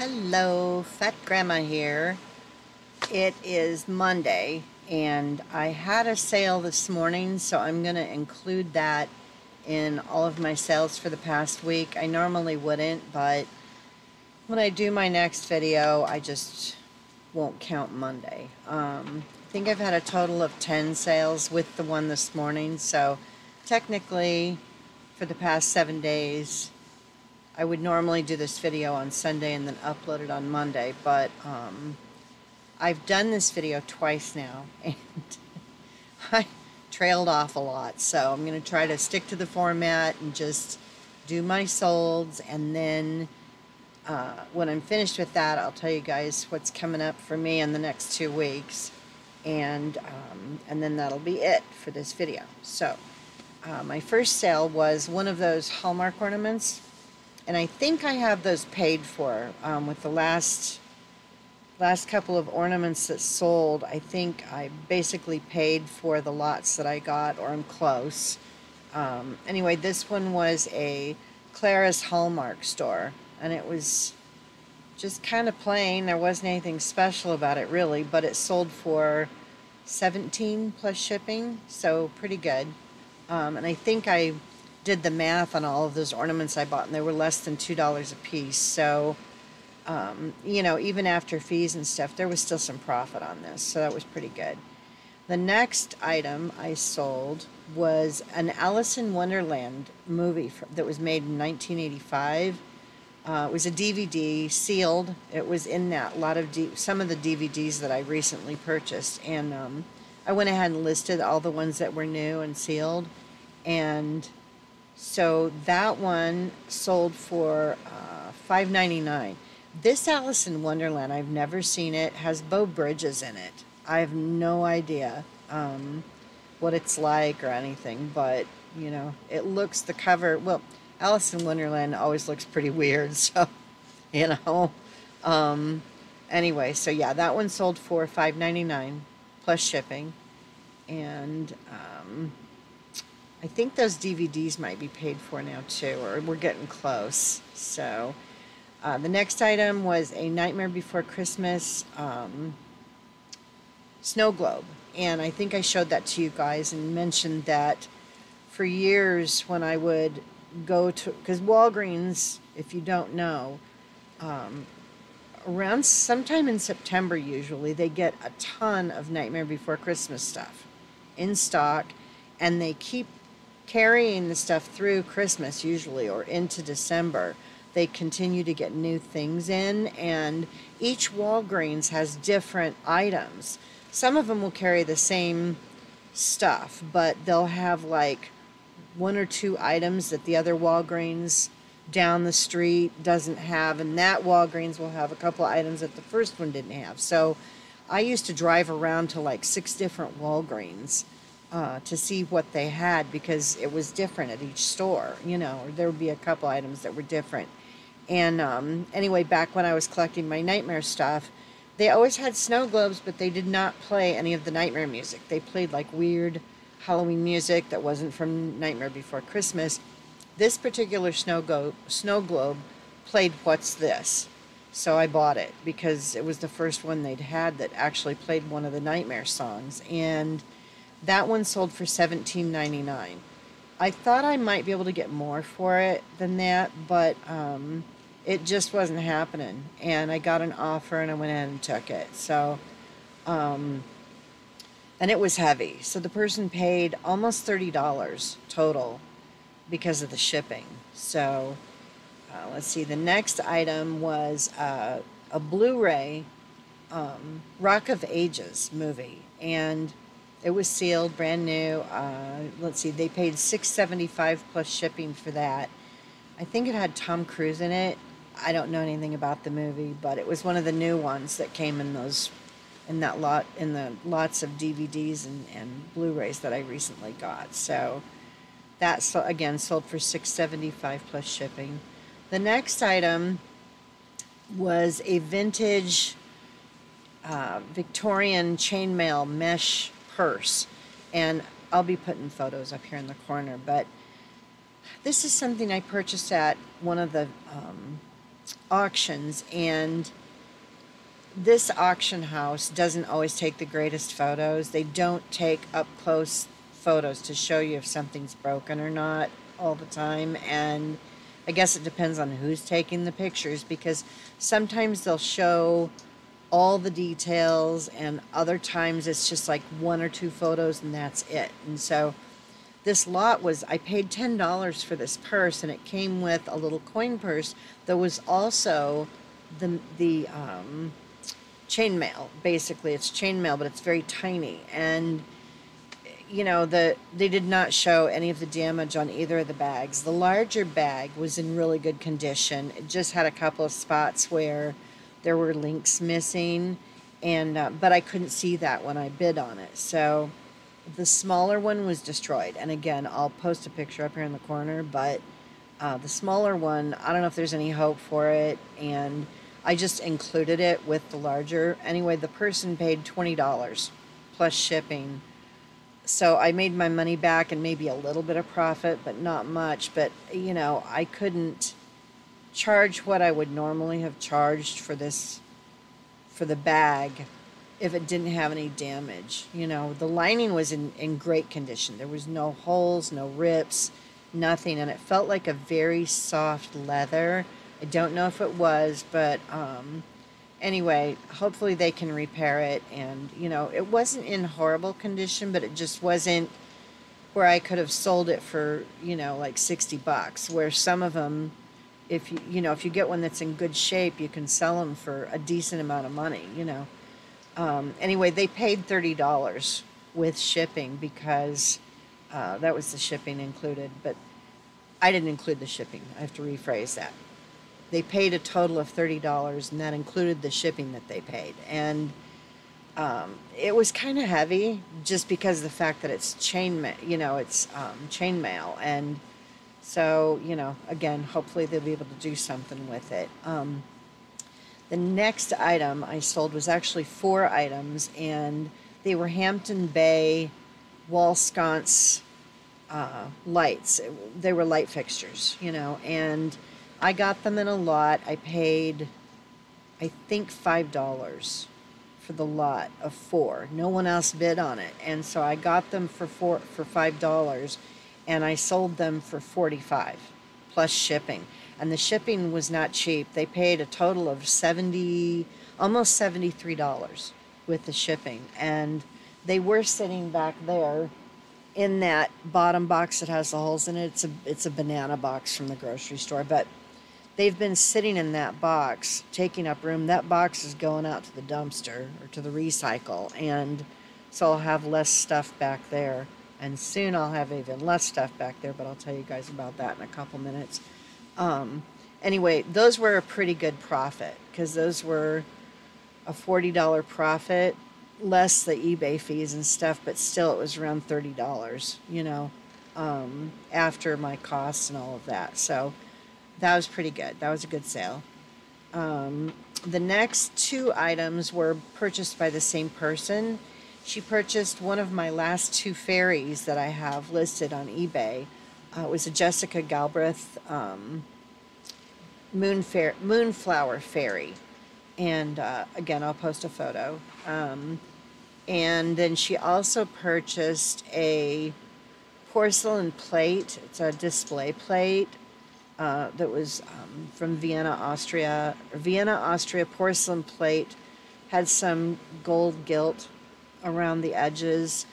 Hello, Fat Grandma here. It is Monday and I had a sale this morning, so I'm going to include that in all of my sales for the past week. I normally wouldn't, but when I do my next video, I just won't count Monday. I think I've had a total of 10 sales with the one this morning, so technically for the past 7 days, I would normally do this video on Sunday and then upload it on Monday, but I've done this video twice now, and I trailed off a lot, so I'm going to try to stick to the format and just do my solds, and then when I'm finished with that, I'll tell you guys what's coming up for me in the next 2 weeks, and then that'll be it for this video. So my first sale was one of those Hallmark ornaments. And I think I have those paid for with the last couple of ornaments that sold. I think I basically paid for the lots that I got, or I'm close. Anyway, this one was a Claris Hallmark store, and it was just kind of plain. There wasn't anything special about it really, but it sold for $17 plus shipping, so pretty good. And I think I did the math on all of those ornaments I bought, and they were less than $2 a piece. So, you know, even after fees and stuff, there was still some profit on this. So that was pretty good. The next item I sold was an Alice in Wonderland movie that was made in 1985. It was a DVD, sealed. It was in that some of the DVDs that I recently purchased. And I went ahead and listed all the ones that were new and sealed. And so that one sold for $5.99. This Alice in Wonderland, I've never seen it, has Beau Bridges in it. I have no idea what it's like or anything, but, you know, it looks, the cover, well, Alice in Wonderland always looks pretty weird, so, you know. Anyway, so yeah, that one sold for $5.99 plus shipping, and I think those DVDs might be paid for now too, or we're getting close. So the next item was a Nightmare Before Christmas snow globe, and I think I showed that to you guys and mentioned that for years when I would go to, because Walgreens, if you don't know, around sometime in September usually, they get a ton of Nightmare Before Christmas stuff in stock, and they keep carrying the stuff through Christmas usually, or into December. They continue to get new things in, and each Walgreens has different items. Some of them will carry the same stuff, but they'll have like 1 or 2 items that the other Walgreens down the street doesn't have, and that Walgreens will have a couple items that the first one didn't have. So I used to drive around to like 6 different Walgreens to see what they had, because it was different at each store, you know, or there would be a couple items that were different. And anyway, back when I was collecting my Nightmare stuff, they always had snow globes, but they did not play any of the Nightmare music. They played like weird Halloween music that wasn't from Nightmare Before Christmas. This particular snow globe played What's This? So I bought it because it was the first one they'd had that actually played one of the Nightmare songs, and that one sold for $17.99. I thought I might be able to get more for it than that, but it just wasn't happening. And I got an offer, and I went ahead and took it. So, and it was heavy. So the person paid almost $30 total because of the shipping. So let's see. The next item was a Blu-ray Rock of Ages movie, and it was sealed, brand new. Let's see, they paid $6.75 plus shipping for that. I think it had Tom Cruise in it. I don't know anything about the movie, but it was one of the new ones that came in the lots of DVDs and Blu-rays that I recently got. So that again sold for $6.75 plus shipping. The next item was a vintage Victorian chainmail mesh purse, and I'll be putting photos up here in the corner, but this is something I purchased at one of the auctions, and this auction house doesn't always take the greatest photos. They don't take up close photos to show you if something's broken or not all the time. And I guess it depends on who's taking the pictures, because sometimes they'll show all the details and other times it's just like one or two photos and that's it. And so this lot was, I paid $10 for this purse, and it came with a little coin purse that was also the chainmail. Basically, it's chainmail, but it's very tiny. And you know, they did not show any of the damage on either of the bags. The larger bag was in really good condition. It just had a couple of spots where there were links missing, and but I couldn't see that when I bid on it. So the smaller one was destroyed. And again, I'll post a picture up here in the corner, but the smaller one, I don't know if there's any hope for it, and I just included it with the larger. Anyway, the person paid $20 plus shipping. So I made my money back and maybe a little bit of profit, but not much. But, you know, I couldn't charge what I would normally have charged for this, for the bag, if it didn't have any damage. You know, the lining was in great condition. There was no holes, no rips, nothing. And it felt like a very soft leather. I don't know if it was, but anyway, hopefully they can repair it. And, you know, it wasn't in horrible condition, but it just wasn't where I could have sold it for, you know, like $60, where some of them, if you know, if you get one that's in good shape, you can sell them for a decent amount of money, you know. Anyway, they paid $30 with shipping, because that was the shipping included, but I didn't include the shipping. I have to rephrase that. They paid a total of $30, and that included the shipping that they paid. And it was kind of heavy, just because of the fact that it's you know, it's chainmail. And so, you know, again, hopefully they'll be able to do something with it. The next item I sold was actually 4 items, and they were Hampton Bay wall sconce lights. They were light fixtures, you know, and I got them in a lot. I paid, I think, $5 for the lot of 4. No one else bid on it, and so I got them for $5, and I sold them for $45 plus shipping. And the shipping was not cheap. They paid a total of almost $73 with the shipping. And they were sitting back there in that bottom box that has the holes in it. It's a banana box from the grocery store, but they've been sitting in that box, taking up room. That box is going out to the dumpster or to the recycle, and so I'll have less stuff back there. And soon I'll have even less stuff back there, but I'll tell you guys about that in a couple minutes. Anyway, those were a pretty good profit, because those were a $40 profit, less the eBay fees and stuff, but still it was around $30, you know, after my costs and all of that. So that was pretty good. That was a good sale. The next 2 items were purchased by the same person. She purchased one of my last 2 fairies that I have listed on eBay. It was a Jessica Galbraith Moonflower Fairy. And again, I'll post a photo. And then she also purchased a porcelain plate. It's a display plate that was from Vienna, Austria. Vienna, Austria porcelain plate. Had some gold gilt around the edges.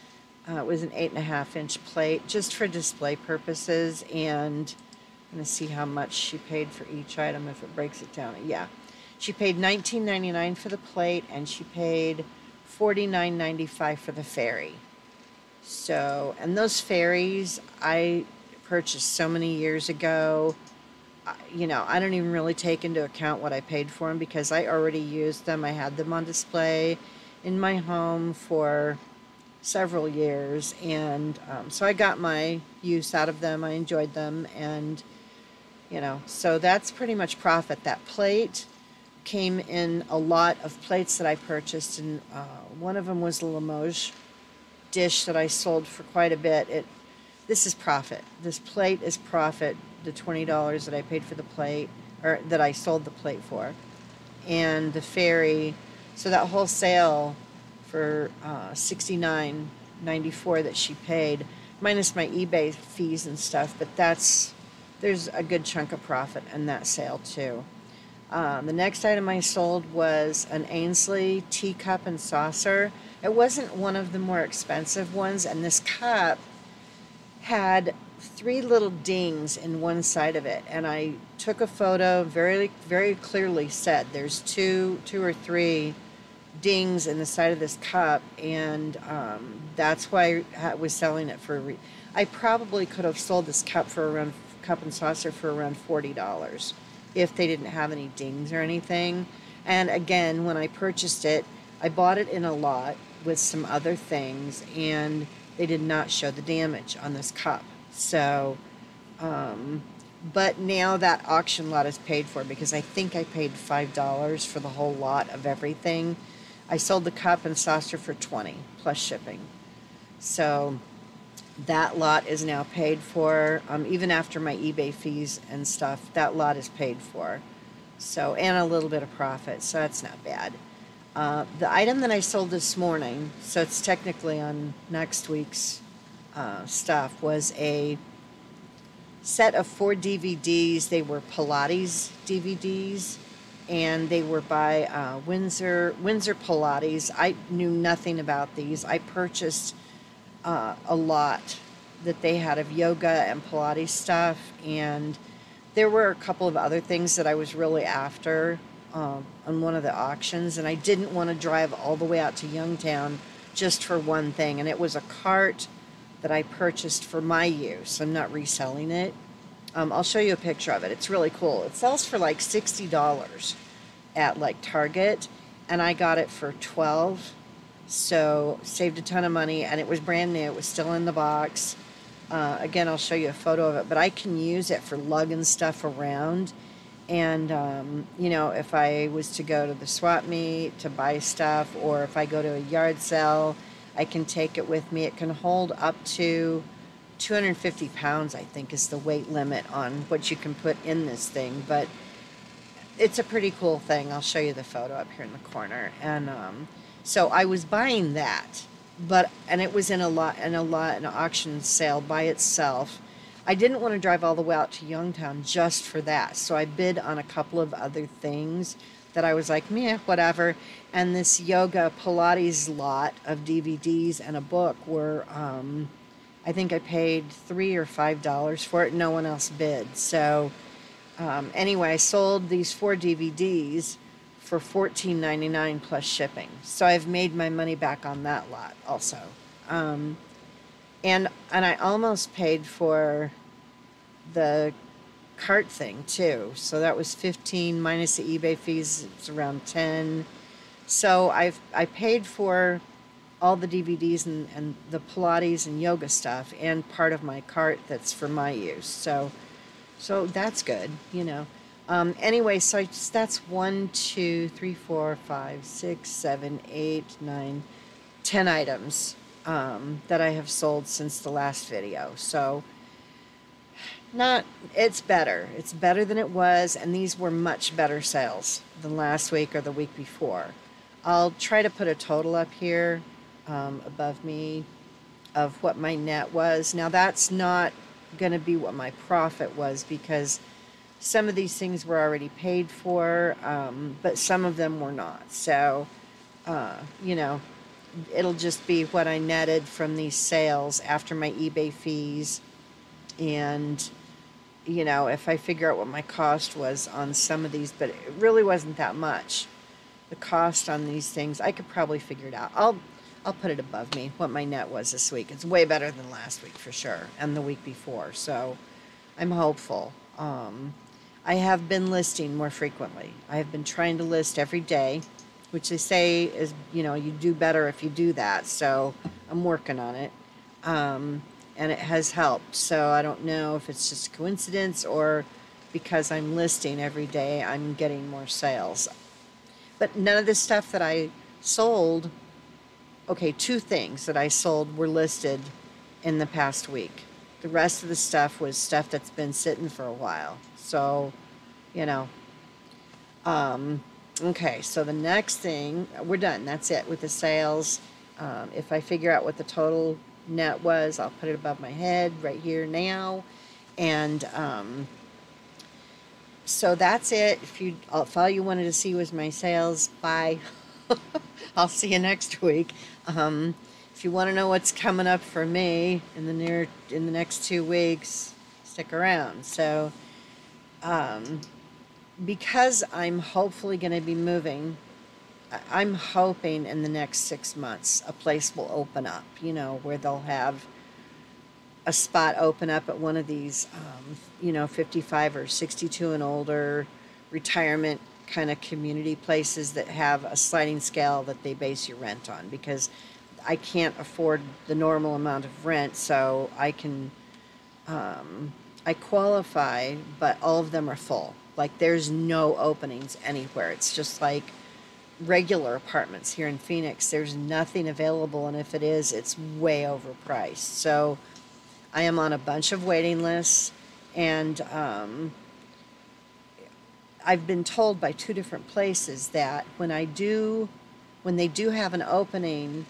It was an 8.5-inch plate, just for display purposes. And I'm going to see how much she paid for each item if it breaks it down. Yeah, she paid $19.99 for the plate, and she paid $49.95 for the fairy. So, and those fairies I purchased so many years ago. You know, I don't even really take into account what I paid for them, because I already used them. I had them on display in my home for several years, and so I got my use out of them. I enjoyed them, and you know, so that's pretty much profit. That plate came in a lot of plates that I purchased, and one of them was a Limoges dish that I sold for quite a bit. This is profit. This plate is profit. The $20 that I paid for the plate, or that I sold the plate for, and the ferry. So that whole sale for $69.94 that she paid, minus my eBay fees and stuff. But there's a good chunk of profit in that sale too. The next item I sold was an Ainsley teacup and saucer. It wasn't one of the more expensive ones, and this cup had 3 little dings in one side of it, and I took a photo, very very clearly said there's two or three dings in the side of this cup, and that's why I was selling it for I probably could have sold this cup for around cup and saucer for around $40 if they didn't have any dings or anything. And again, when I purchased it, I bought it in a lot with some other things, and they did not show the damage on this cup. So, but now that auction lot is paid for, because I think I paid $5 for the whole lot of everything. I sold the cup and saucer for $20 plus shipping. So that lot is now paid for. Even after my eBay fees and stuff, that lot is paid for. So, and a little bit of profit, so that's not bad. The item that I sold this morning, so it's technically on next week's stuff, was a set of 4 DVDs. They were Pilates DVDs, and they were by Windsor Pilates. I knew nothing about these. I purchased a lot that they had of yoga and Pilates stuff, and there were a couple of other things that I was really after on one of the auctions, and I didn't want to drive all the way out to Youngtown just for one thing. And it was a cart that I purchased for my use. I'm not reselling it. I'll show you a picture of it. It's really cool. It sells for like $60 at like Target, and I got it for $12. So saved a ton of money, and it was brand new. It was still in the box. Again, I'll show you a photo of it, but I can use it for lugging stuff around. And, you know, if I was to go to the swap meet to buy stuff, or if I go to a yard sale, I can take it with me. It can hold up to 250 pounds, I think, is the weight limit on what you can put in this thing. But it's a pretty cool thing. I'll show you the photo up here in the corner. And so I was buying that, and it was in an auction sale by itself. I didn't want to drive all the way out to Youngtown just for that, so I bid on a couple of other things that I was like, meh, whatever. And this yoga Pilates lot of DVDs and a book were, I think I paid $3 or $5 for it. No one else bid. So anyway, I sold these 4 DVDs for $14.99 plus shipping. So I've made my money back on that lot also. And I almost paid for the cart thing too. So that was $15 minus the eBay fees. It's around $10. So I paid for all the DVDs and the Pilates and yoga stuff, and part of my cart that's for my use. So that's good, you know. Anyway, so that's 1, 2, 3, 4, 5, 6, 7, 8, 9, 10 items that I have sold since the last video. So it's better. It's better than it was, and these were much better sales than last week or the week before. I'll try to put a total up here above me of what my net was. Now that's not going to be what my profit was, because some of these things were already paid for, but some of them were not. So, you know, it'll just be what I netted from these sales after my eBay fees. And, you know, if I figure out what my cost was on some of these, but it really wasn't that much. The cost on these things, I could probably figure it out. I'll put it above me, what my net was this week. It's way better than last week for sure, and the week before. So I'm hopeful. I have been listing more frequently. I have been trying to list every day, which they say is, you know, you do better if you do that. So I'm working on it. And it has helped. So I don't know if it's just coincidence or because I'm listing every day, I'm getting more sales. But none of the stuff that I sold, okay, 2 things that I sold were listed in the past week. The rest of the stuff was stuff that's been sitting for a while. So, you know. Okay, so the next thing, we're done. That's it with the sales. If I figure out what the total net was, I'll put it above my head right here now. And so that's it. If all you wanted to see was my sales, bye. I'll see you next week. If you want to know what's coming up for me in the next 2 weeks, stick around. So, because I'm hopefully going to be moving, I'm hoping in the next 6 months a place will open up, where they'll have a spot open up at one of these, 55 or 62 and older retirement kind of community places that have a sliding scale that they base your rent on, because I can't afford the normal amount of rent, so I qualify, but all of them are full. Like, there's no openings anywhere. It's just like regular apartments here in Phoenix. There's nothing available, and if it is, it's way overpriced. So I am on a bunch of waiting lists, and I've been told by 2 different places that when they do have an opening,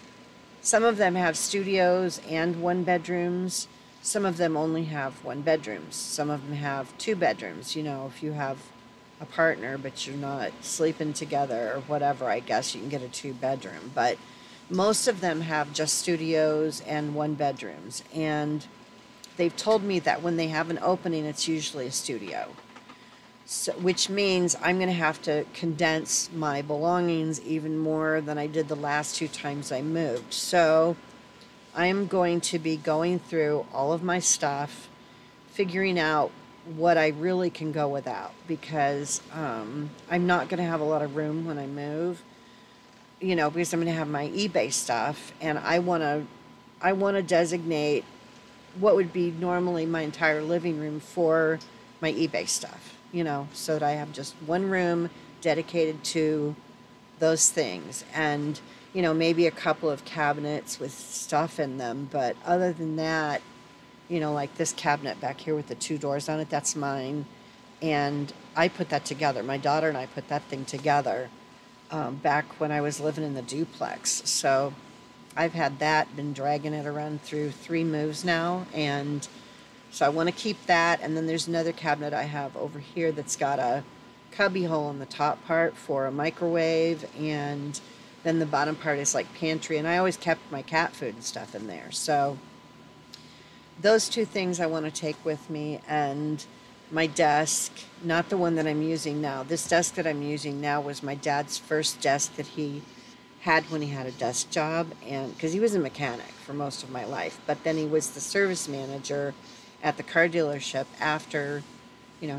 some of them have studios and 1 bedrooms. Some of them only have 1 bedrooms. Some of them have 2 bedrooms. If you have a partner but you're not sleeping together or whatever, I guess you can get a 2 bedroom. But most of them have just studios and 1 bedrooms. And they've told me that when they have an opening, it's usually a studio. So, which means I'm going to have to condense my belongings even more than I did the last 2 times I moved. So I'm going to be going through all of my stuff, figuring out what I really can go without, because I'm not going to have a lot of room when I move, because I'm going to have my eBay stuff, and I want to designate what would be normally my entire living room for my eBay stuff, so that I have just one room dedicated to those things, and maybe a couple of cabinets with stuff in them. But other than that, like this cabinet back here with the 2 doors on it, that's mine. And I put that together. My daughter and I put that thing together back when I was living in the duplex. So I've had that, been dragging it around through 3 moves now. And so I want to keep that. And then there's another cabinet I have over here that's got a cubby hole in the top part for a microwave, and then the bottom part is like pantry, and I always kept my cat food and stuff in there. So those 2 things I want to take with me, and my desk, not the one that I'm using now. This desk that I'm using now was my dad's first desk that he had when he had a desk job, and because he was a mechanic for most of my life, but then he was the service manager at the car dealership after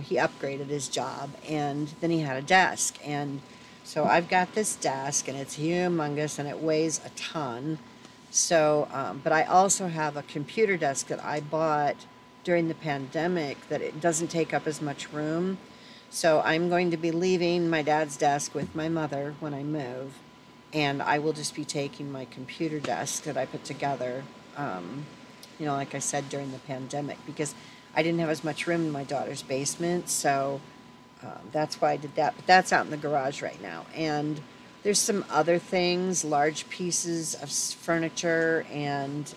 he upgraded his job, and then he had a desk. And so I've got this desk, and it's humongous, and it weighs a ton. So, but I also have a computer desk that I bought during the pandemic that it doesn't take up as much room. So I'm going to be leaving my dad's desk with my mother when I move, and I will just be taking my computer desk that I put together, like I said, during the pandemic, because I didn't have as much room in my daughter's basement. So that's why I did that. But that's out in the garage right now. And there's some other things, large pieces of furniture and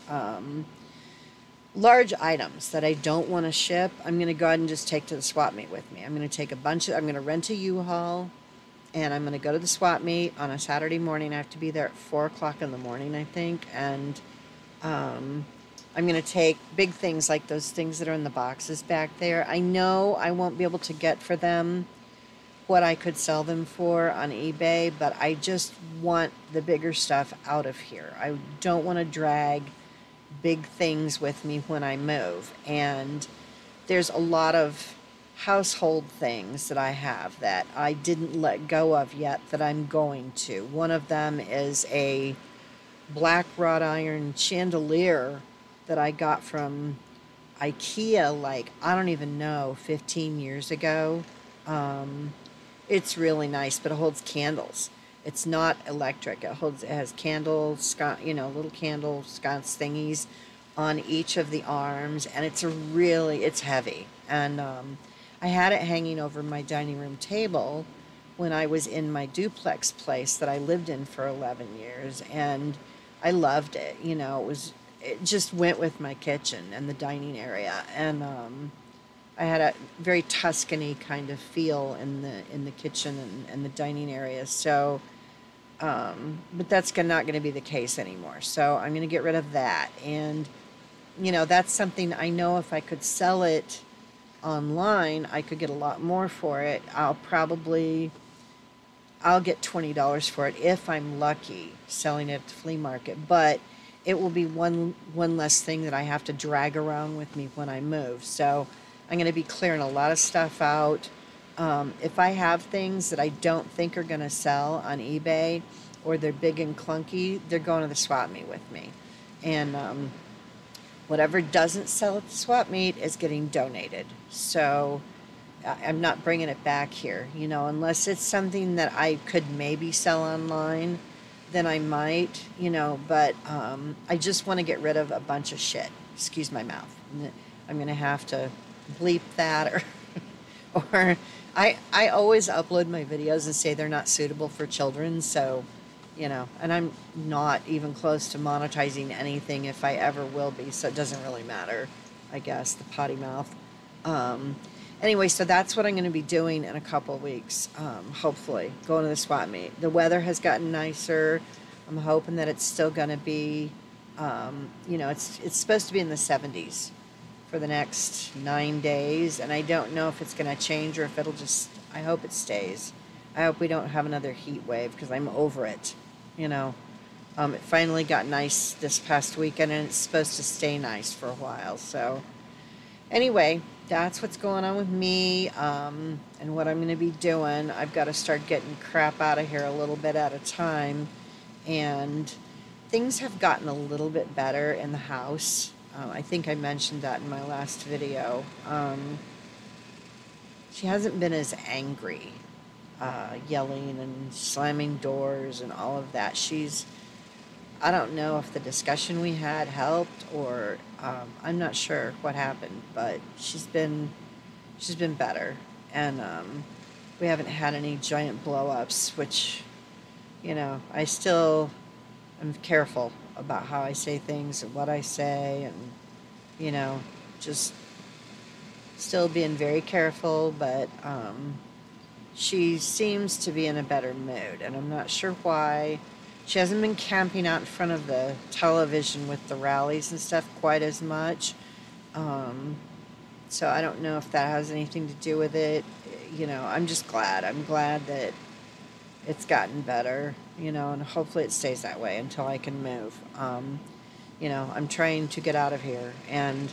large items that I don't want to ship. I'm going to go ahead and just take to the swap meet with me. I'm going to take I'm going to rent a U-Haul, and I'm going to go to the swap meet on a Saturday morning. I have to be there at 4 o'clock in the morning, I think. And I'm going to take big things like those things that are in the boxes back there. I know I won't be able to get for them what I could sell them for on eBay, but I just want the bigger stuff out of here. I don't want to drag big things with me when I move. And there's a lot of household things that I have that I didn't let go of yet that I'm going to. One of them is a black wrought iron chandelier that I got from IKEA, like, I don't even know, 15 years ago. It's really nice, but it holds candles. It's not electric. It has candles, little candle sconce thingies on each of the arms, and it's heavy. And I had it hanging over my dining room table when I was in my duplex place that I lived in for 11 years, and I loved it. You know, it just went with my kitchen and the dining area, and I had a very Tuscany kind of feel in the kitchen and the dining area. So, but that's not going to be the case anymore. So I'm going to get rid of that, and you know, that's something I know if I could sell it online, I could get a lot more for it. I'll get $20 for it if I'm lucky selling it at the flea market, but it will be one less thing that I have to drag around with me when I move. So I'm going to be clearing a lot of stuff out. If I have things that I don't think are going to sell on eBay, or they're big and clunky, they're going to the swap meet with me. And whatever doesn't sell at the swap meet is getting donated. So I'm not bringing it back here, you know, unless it's something that I could maybe sell online, then I might, you know, but I just want to get rid of a bunch of shit. Excuse my mouth. I'm going to have to bleep that, or I always upload my videos and say they're not suitable for children, so, you know, and I'm not even close to monetizing anything if I ever will be, so it doesn't really matter, I guess, the potty mouth. Anyway, so that's what I'm going to be doing in a couple of weeks, hopefully, going to the swap meet. The weather has gotten nicer. I'm hoping that it's still going to be, you know, it's supposed to be in the 70s for the next 9 days, and I don't know if it's going to change or if it'll just, I hope it stays. I hope we don't have another heat wave, because I'm over it, you know. It finally got nice this past weekend, and it's supposed to stay nice for a while, so anyway, that's what's going on with me, and what I'm going to be doing. I've got to start getting crap out of here a little bit at a time, and things have gotten a little bit better in the house. I think I mentioned that in my last video. She hasn't been as angry, yelling and slamming doors and all of that. I don't know if the discussion we had helped, or I'm not sure what happened, but she's been better, and we haven't had any giant blow-ups, which, you know, I'm careful about how I say things and what I say, and, you know, just still being very careful, but she seems to be in a better mood, and I'm not sure why. She hasn't been camping out in front of the television with the rallies and stuff quite as much. So I don't know if that has anything to do with it. You know, I'm just glad. I'm glad that it's gotten better, you know, and hopefully it stays that way until I can move. You know, I'm trying to get out of here, and,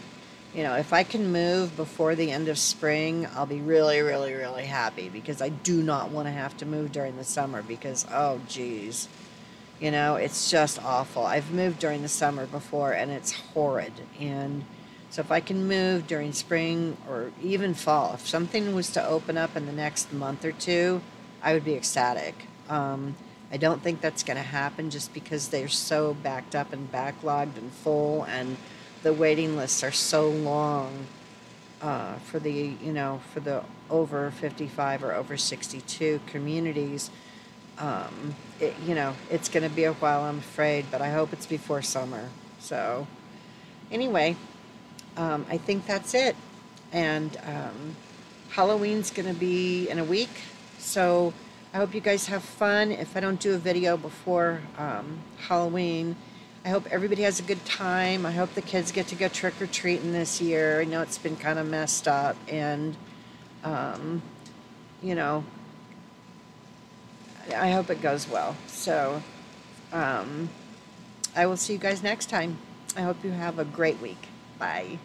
you know, if I can move before the end of spring, I'll be really, really, really happy, because I do not want to have to move during the summer, because, oh, geez. You know, it's just awful. I've moved during the summer before, and it's horrid. And so if I can move during spring or even fall, if something was to open up in the next month or two, I would be ecstatic. I don't think that's going to happen, just because they're so backed up and backlogged and full, and the waiting lists are so long for the, you know, for the over 55 or over 62 communities. You know, it's going to be a while, I'm afraid, but I hope it's before summer. So anyway, I think that's it. And Halloween's going to be in a week, so I hope you guys have fun. If I don't do a video before Halloween, I hope everybody has a good time. I hope the kids get to go trick-or-treating this year. I know it's been kind of messed up, and you know, I hope it goes well. So I will see you guys next time. I hope you have a great week. Bye.